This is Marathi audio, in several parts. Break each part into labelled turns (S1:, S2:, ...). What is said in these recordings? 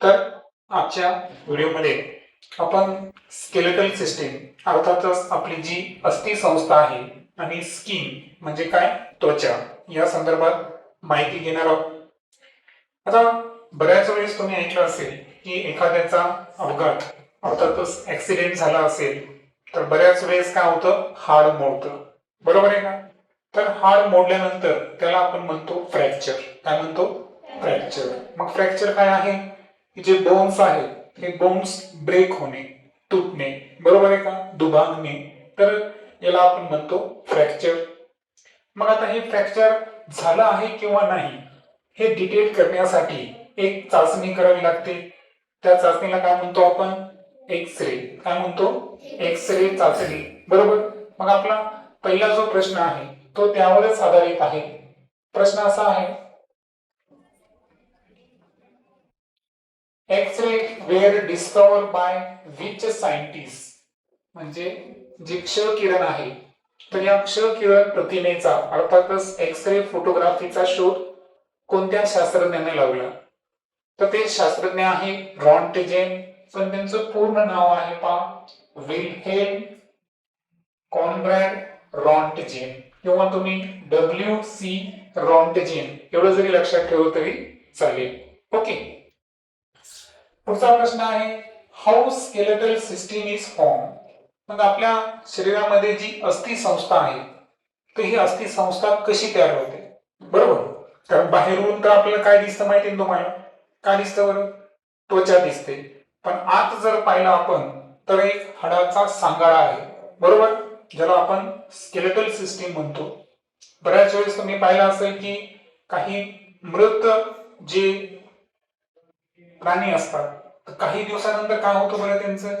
S1: तर आजच्या व्हिडिओमध्ये आपण स्केलेटल सिस्टीम अर्थातच आपली जी अस्थिसंस्था आहे आणि स्किन म्हणजे काय त्वचा या संदर्भात माहिती घेणार आहोत. आता बऱ्याच वेळेस तुम्ही ऐकलं असेल की एखाद्याचा अपघात अर्थातच ऍक्सिडेंट झाला असेल तर बऱ्याच वेळेस काय होतं, हाड मोडतं. बरोबर आहे का? तर हाड मोडल्यानंतर त्याला आपण म्हणतो फ्रॅक्चर. काय म्हणतो? फ्रॅक्चर. मग फ्रॅक्चर काय आहे? की जे बोन्स आहेत हे बोन्स ब्रेक होणे, तुटणे, बरोबर आहे का, दुभांगणे, तर याला आपण म्हणतो फ्रॅक्चर. मग आता हे फ्रॅक्चर झालं आहे किंवा नाही हे डिटेक्ट करण्यासाठी एक चाचणी करावी लागते. त्या चाचणीला काय म्हणतो आपण? एक्स-रे. काय म्हणतो? एक्स-रे चाचणी. बरोबर. मग आपला पहिला जो प्रश्न आहे तो त्यावरच आधारित आहे. प्रश्न असा आहे, X-ray were discovered by which scientist. म्हणजे जे क्ष किरण आहे तर या क्ष किरण प्रतिमेचा अर्थातच एक्स-रे फोटोग्राफीचा शोध कोणत्या शास्त्रज्ञाने लावला? तर ते शास्त्रज्ञ आहे रॉन्टजेन. पण त्यांचं पूर्ण नाव आहे विल्हेल्म कॉन्रॅड रॉन्टजेन किंवा तुम्ही WC रॉन्टजेन एवढं जरी लक्षात ठेवलं तरी चालेल. ओके. पुढचा प्रश्न आहे, how skeletal system is form. मग आपल्या शरीरामध्ये जी अस्थिसंस्था आहे तर ही अस्थिसंस्था कशी तयार होते? बरोबर. कारण बाहेरून तर आपल्याला काय दिसतं माहिती आहे तुम्हाला? काय दिसतं बरं? त्वचा दिसते. पण आत जर पाहिलं आपण तर एक हाडाचा सांगाडा आहे. बरोबर. ज्याला आपण स्केलेटल सिस्टीम म्हणतो. बऱ्याच वेळेस तुम्ही पाहिलं असेल की काही मृत जे प्राणी असतात काही दिवसानंतर काय होतं बरं, त्यांचं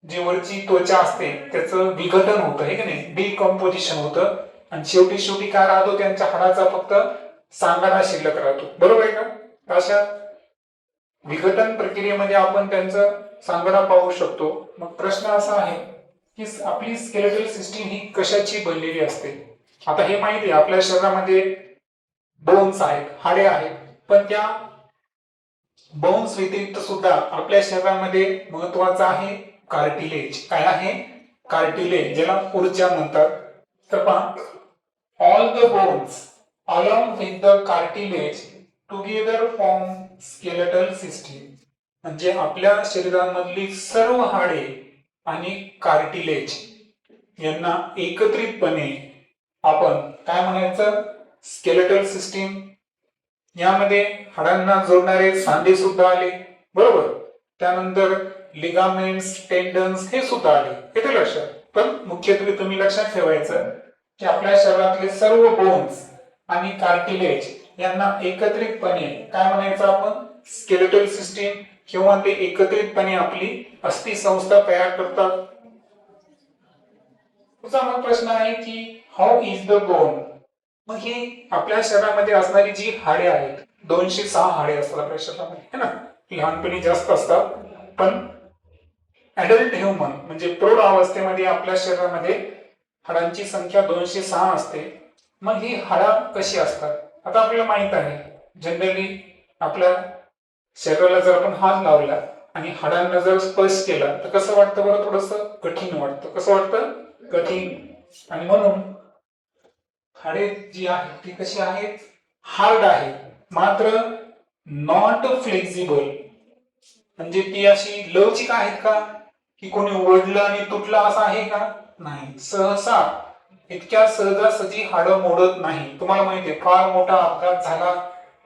S1: जे वरची त्वचा असते त्याचं विघटन होतं, हे की नाही, डिकम्पोजिशन होतं, आणि शेवटी शेवटी काय राहतो, त्यांच्या हाडाचा फक्त सांगाडा शिल्लक राहतो. बरोबर आहे का? अशा विघटन प्रक्रियेमध्ये आपण त्यांचं सांगाडा पाहू शकतो. मग प्रश्न असा आहे की आपली स्केलेटल सिस्टीम ही कशाची बनलेली असते? आता हे माहिती आहे आपल्या शरीरामध्ये बोन्स आहेत, हाडे आहेत, पण त्या बोन्स व्यतिरिक्त सुद्धा आपल्या शरीरामध्ये महत्वाचं आहे कार्टिलेज. काय आहे? कार्टिलेज, ज्याला ऊर्जा म्हणतात. तर पहा, all the bones along with the cartilage together form skeletal system. म्हणजे आपल्या शरीरामधली सर्व हाडे आणि कार्टिलेज यांना एकत्रितपणे आपण काय म्हणायचं? Skeletal system. यामध्ये हाडांना जोडणारे सांधे सुद्धा आले. बरोबर. त्यानंतर लिगामेंट्स, टेंडन्स हे सुद्धा आले. येते लक्षात. पण मुख्यत्वे तुम्ही लक्षात ठेवायचं की आपल्या शरीरातले सर्व बोन्स आणि कार्टिलेज यांना एकत्रितपणे काय म्हणायचं आपण? स्केलेटल सिस्टीम, किंवा ते एकत्रितपणे आपली अस्थिसंस्था तयार करतात. पुढचा मग प्रश्न आहे की हाऊ इज द बोन. मग ही आपल्या शरीरामध्ये असणारी जी हाडे आहेत, 206 हाडे असतात आपल्या शरीरामध्ये, है ना. लहानपणी जास्त असतात, पण ऍडल्ट ह्युमन म्हणजे प्रौढ अवस्थेमध्ये आपल्या शरीरामध्ये हाडांची संख्या 206 असते. मग ही हाडं कशी असतात? आता आपल्याला माहित आहे जनरली आपल्या शरीराला जर आपण हात लावला आणि हाडांना जर स्पर्श केला तर कसं वाटतं बरं? थोडस कठीण वाटतं. कसं वाटतं? कठीण. आणि म्हणून हाडे जी आहेत ती कशी आहेत? हार्ड आहेत, मात्र नॉट फ्लेक्झिबल. म्हणजे ती अशी लवचिक आहेत का की कोणी ओढलं आणि तुटलं असं आहे का? नाही. सहसा इतक्या सहजासहजी हाडं मोडत नाही. तुम्हाला माहितीये फार मोठा अपघात झाला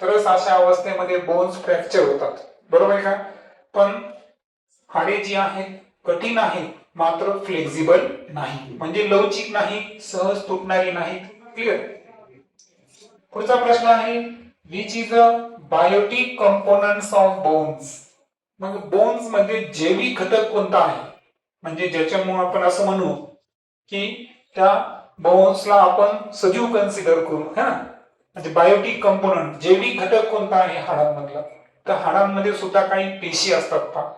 S1: तरच अशा अवस्थेमध्ये बोन्स फ्रॅक्चर होतात. बरोबर आहे का? पण हाडे जी आहेत कठीण आहेत, मात्र फ्लेक्झिबल नाही. म्हणजे लवचिक नाही, सहज तुटणारी नाहीत. क्लिअर. पुढचा प्रश्न आहे, which is a biotic components of bones. मग बोन्स मध्ये जैविक घटक कोणता आहे? म्हणजे ज्याच्यामुळे आपण असं म्हणू की त्या बोन्सला आपण सजीव कन्सिडर करू, है ना. म्हणजे बायोटिक कंपोनंट, जैविक घटक कोणता आहे हाडांमधला? तर हाडांमध्ये सुद्धा काही पेशी असतात पहा.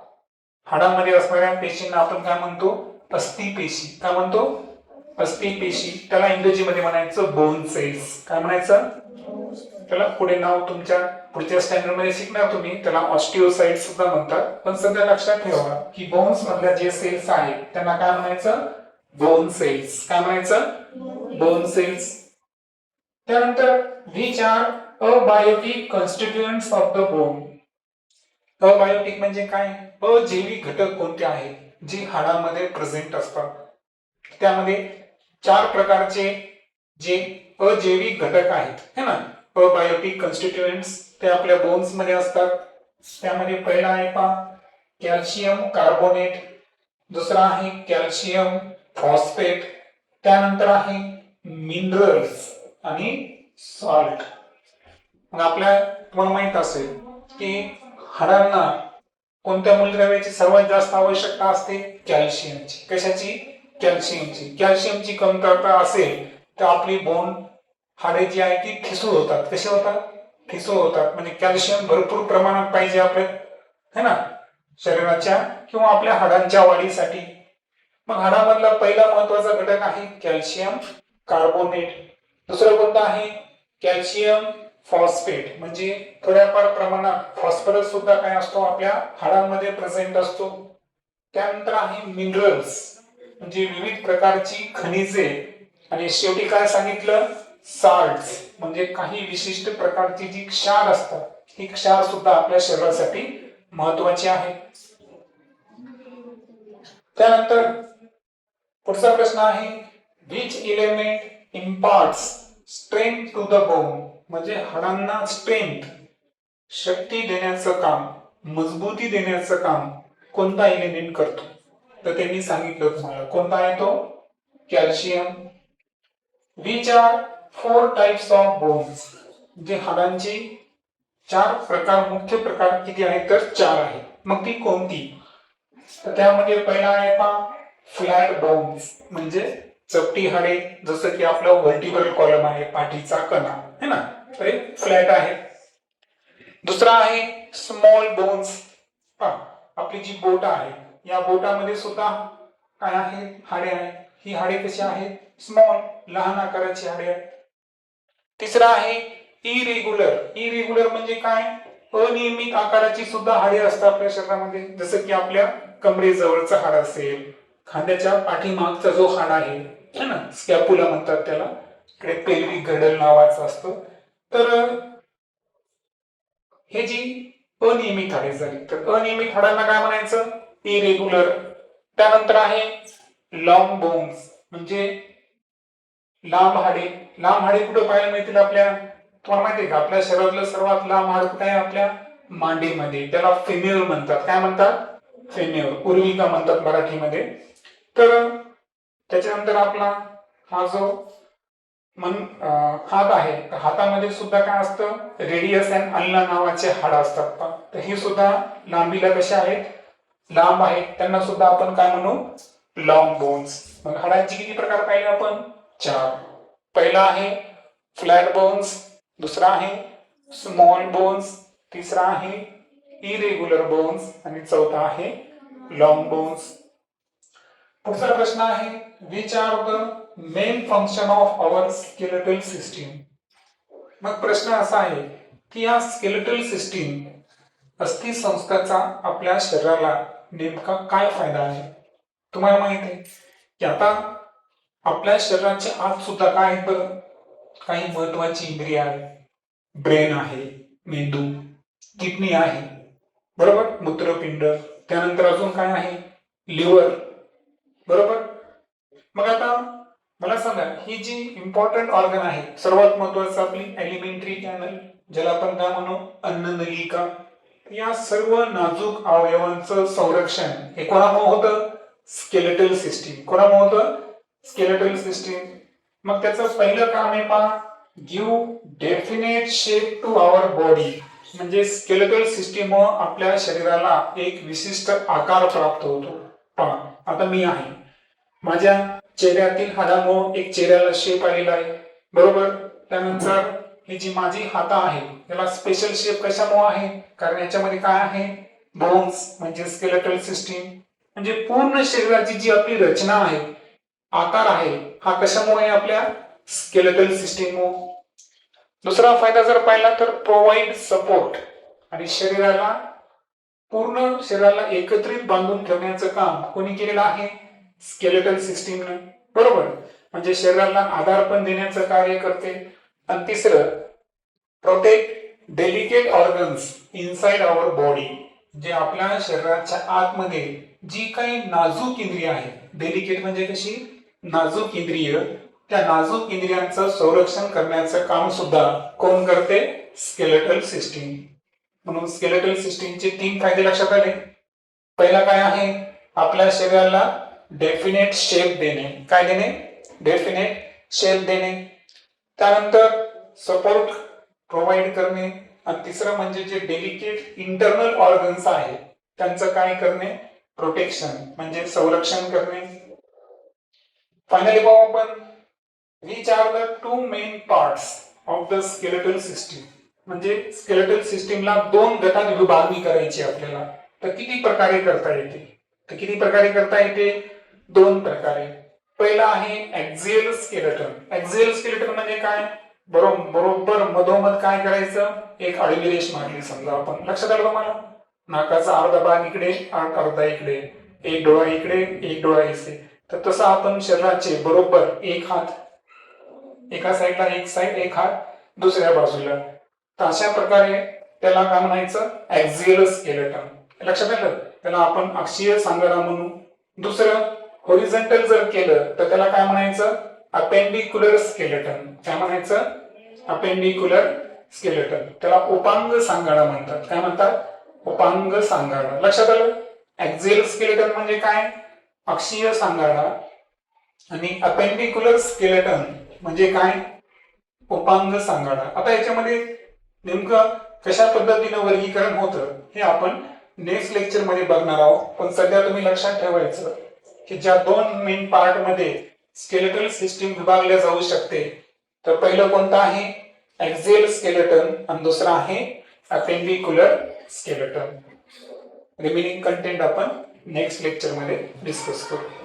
S1: हाडांमध्ये असणाऱ्या पेशींना आपण काय म्हणतो? अस्थिपेशी. काय म्हणतो? अस्थिपेशी. त्याला इंग्रजीमध्ये म्हणायचं बोन सेल्स. काय म्हणायचं? त्याला पुढे नाव तुमच्या पुढच्या स्टँडर्ड मध्ये शिकणार तुम्ही, त्याला ऑस्टिओसाइट सुद्धा म्हणतात. पण सध्या लक्षात ठेवा की बोन्स मधल्या जे सेल्स आहेत त्यांना काय म्हणायचं, बोन सेल्स. काय म्हणायचं, बोन सेल्स. त्यानंतर which are abiotic constituents of the bone. Abiotic म्हणजे काय, अजैविक घटक कोणते आहेत जे हाडामध्ये प्रेझेंट असतात. त्यामध्ये 4 प्रकारचे जे अजैविक घटक आहेत है ना, अबायोटिक कॉन्स्टिट्युएंट्स, ते आपल्या बोन्स मध्ये असतात. त्यामध्ये पहिला आहे पहा कॅल्शियम कार्बोनेट, दुसरा आहे कॅल्शियम फॉस्फेट, त्यानंतर आहे मिनरल्स आणि सॉल्ट. मग आपल्या तुम्हाला माहित असेल की हाडांना कोणत्या मूलद्रव्याची सर्वात जास्त आवश्यकता असते, कॅल्शियमची. कशाची, कॅल्शियमची. कॅल्शियमची कमतरता असेल तर आपली बोन हाडे जी आहे ती ठिसूळ होतात. कसे होतात, ठिसूळ होतात. म्हणजे कॅल्शियम भरपूर प्रमाणात पाहिजे आपल्या है ना शरीराच्या किंवा आपल्या हाडांच्या वाढीसाठी. मग हाडामधला पहिला महत्वाचा घटक आहे कॅल्शियम कार्बोनेट. दुसरं कोणतं आहे, कॅल्शियम फॉस्फेट. म्हणजे थोड्याफार प्रमाणात फॉस्फरस सुद्धा काय असतो आपल्या हाडांमध्ये प्रेझेंट असतो. त्यानंतर आहे मिनरल्स, म्हणजे विविध प्रकारची खनिजे. आणि शेवटी काय सांगितलं, साल्ट्स, म्हणजे काही विशिष्ट प्रकारची जी क्षार असतात, ही क्षार सुद्धा आपल्या शरीरासाठी महत्वाची आहे. त्यानंतर पुढचा प्रश्न आहे which element imparts strength to the bone. म्हणजे हाडांना स्ट्रेंथ, शक्ती देण्याचं काम, मजबूती देण्याचं काम कोणता एलिमेंट करतो. तर त्यांनी सांगितलं तुम्हाला कोणता आहे तो, calcium. Which are 4 types of bones. म्हणजे हाडांची 4 प्रकार, मुख्य प्रकार किती आहेत तर 4 आहेत. मग ती कोणती, तर त्यामध्ये पहिला आहे पहा फ्लॅट बोन्स, म्हणजे चपटी हाडे. जसं की आपलं व्हर्टिब्रल कॉलम आहे, पाठीचा कणा है ना, तर हे फ्लॅट आहे. दुसरा आहे स्मॉल बोन्स. आपली जी बोट आहे या बोटामध्ये सुद्धा काय आहे, हाडे आहेत. ही हाडे कशी आहेत, स्मॉल, लहान आकाराची हाडे आहेत. तिसरा आहे इरेग्युलर. इरेग्युलर म्हणजे काय, अनियमित आकाराची सुद्धा हाडे असतात आपल्या शरीरामध्ये. जसं की आपल्या कमरेजवळचं हाड असेल, खांद्याच्या पाठीमागचा जो हाड आहे है ना, स्कॅपुला म्हणतात त्याला, इकडे पेल्विक गर्डल नावाचं असतं. तर हे जी अनियमित हाडे झाली, तर अनियमित हाडांना काय म्हणायचं, इरेग्युलर. त्यानंतर आहे लॉंग बोन्स, म्हणजे लांब हाडे. लांब हाडे कुठे पाहायला मिळतील आपल्या, तुम्हाला माहिती आहे का, आपल्या शरीरातलं सर्वात लांब हाड कुठे आहे, आपल्या मांडीमध्ये. त्याला फेन्यूर म्हणतात. काय म्हणतात, फेन्यूर, उर्विका म्हणतात मराठीमध्ये. तर त्याच्यानंतर आपला हा जो हात आहे, तर हातामध्ये सुद्धा काय असतं, रेडियस अँड अल्ना नावाचे हाड असतात. तर हे सुद्धा लांबीला कसे आहेत, लांब आहेत. त्यांना सुद्धा आपण काय म्हणू, लॉंग बोन्स. मग हाडांचे किती प्रकार पाहिले आपण, 4. पहिला आहे फ्लॅट बोन्स, दुसरा आहे स्मॉल बोन्स, तिसरा आहे इरेग्युलर बोन्स आणि चौथा आहे लॉंग बोन्स. पुढचा प्रश्न आहे which are the main function of our skeletal system. मग प्रश्न असा आहे की या स्केलेटल सिस्टीम, अस्थिसंस्थेचा आपल्या शरीराला नेमका काय फायदा आहे. तुम्हाला माहित आहे की आता आपल्या शरीराच्या आत सुद्धा काय आहे, तर काही महत्वाची इंद्रिय आहे. ब्रेन आहे, मेंदू, किडनी आहे, बरोबर, मूत्रपिंड, त्यानंतर अजून काय आहे, लिव्हर, बरोबर. मग आता मला सांगा, ही जी इम्पॉर्टंट ऑर्गन आहे, सर्वात महत्वाचं आपली एलिमेंटरी कॅनल, ज्याला आपण काय म्हणू, अन्ननलिका. या सर्व नाजूक अवयवांचं संरक्षण हे कोणामुळे होतं, स्केलेटल सिस्टीम. कोणामुळे होतं, स्केलेटल सिस्टीम. मग त्याचं पहिलं काम आहे पहा, give definite shape to our body. म्हणजे स्केलेटल सिस्टीम आपल्या शरीराला एक विशिष्ट आकार प्राप्त होतो. पहा आता मी आहे, माझ्या चेहऱ्यातील हाडामुळे एक चेहऱ्याला शेप आलेला आहे, बरोबर. त्यानंतर ही जी माझी हात आहे त्याला स्पेशल शेप कशामुळे आहे, कारण याच्यामध्ये काय आहे, बोन्स, म्हणजे स्केलेटल सिस्टीम. म्हणजे पूर्ण शरीराची जी आपली रचना आहे, आकार आहे, हा कशामुळे आपल्या स्केलेटल सिस्टीम. दुसरा फायदा जर पाहिला तर प्रोव्हाइड सपोर्ट, आणि पूर्ण शरीराला एकत्रित बांधून ठेवण्याचं काम कोणी केलेलं आहे? स्केलेटल सिस्टीमनं, बरोबर. म्हणजे शरीराला आधार पण देण्याचं कार्य करते. आणि तिसरं, प्रोटेक्ट डेलिकेट ऑर्गन्स इनसाइड आवर बॉडी, जे आपल्या शरीराच्या आतमध्ये जी काही नाजूक इंद्रिय आहेत, डेलिकेट म्हणजे कशी? नाजूक इंद्रिय, त्या नाजूक इंद्रियांचं संरक्षण करण्याचं काम सुद्धा कोण करते? Skeletal system. म्हणून स्केलेटल सिस्टीमचे 3 फायदे लक्षात आले. पहिला काय आहे? आपल्या शरीराला डेफिनेट शेप देणे. काय देणे? डेफिनेट शेप देणे. त्यानंतर सपोर्ट प्रोव्हाइड करणे. आणि तिसरं म्हणजे जे डेलिकेट इंटरनल ऑर्गन्स आहेत त्यांचं काय करणे? प्रोटेक्शन म्हणजे संरक्षण करणे. फायनली पाहू आपण, which are the 2 main parts of the skeletal system. म्हणजे स्केलेटल सिस्टीमला 2 गटात विभागणी करायची आपल्याला. तर किती प्रकारे करता येते? 2 प्रकारे. पहिला आहे ऍक्झियल स्केलेटन. ऍक्झियल स्केलेटन म्हणजे काय? बरोबर मधोमध काय करायचं? एक आडवी रेष मारली समजा आपण. लक्षात आलं तुम्हाला? नाकाचा अर्धा भाग इकडे, अर्धा इकडे, एक डोळा इकडे, एक डोळा इथे. तर तसं आपण शरीराचे बरोबर एक हात एका साईडला, एक साईड, एक हात दुसऱ्या बाजूला. तर अशा प्रकारे त्याला काय म्हणायचं? ऍक्झियल स्केलेटन. लक्षात आलं? त्याला आपण अक्षीय सांगाडा म्हणू. दुसरं, हॉरिझॉन्टल जर केलं तर त्याला काय म्हणायचं? अपेंडिक्युलर स्केलेटन. काय म्हणायचं? अपेंडिक्युलर स्केलेटन. त्याला उपांग सांगाडा म्हणतात. काय म्हणतात? उपांग सांगाडा. लक्षात आलं? ऍक्झियल स्केलेटन म्हणजे काय? अक्षीय सांगाडा. आणि अपेंडिक्युलर स्केलेटन म्हणजे काय? उपांग सांगाडा. आता याच्यामध्ये नेमकं कशा पद्धतीनं वर्गीकरण होतं हे आपण नेक्स्ट लेक्चर मध्ये बघणार आहोत. पण सध्या तुम्ही लक्षात ठेवायचं की ज्या 2 मेन पार्ट मध्ये स्केलेटल सिस्टीम विभागल्या जाऊ शकते, तर पहिलं कोणतं आहे? ऍक्झियल स्केलेटन, आणि दुसरं आहे अपेंडिक्युलर स्केलेटन. रिमेनिंग कंटेंट आपण नेक्स्ट लेक्चर मध्ये डिस्कस करू.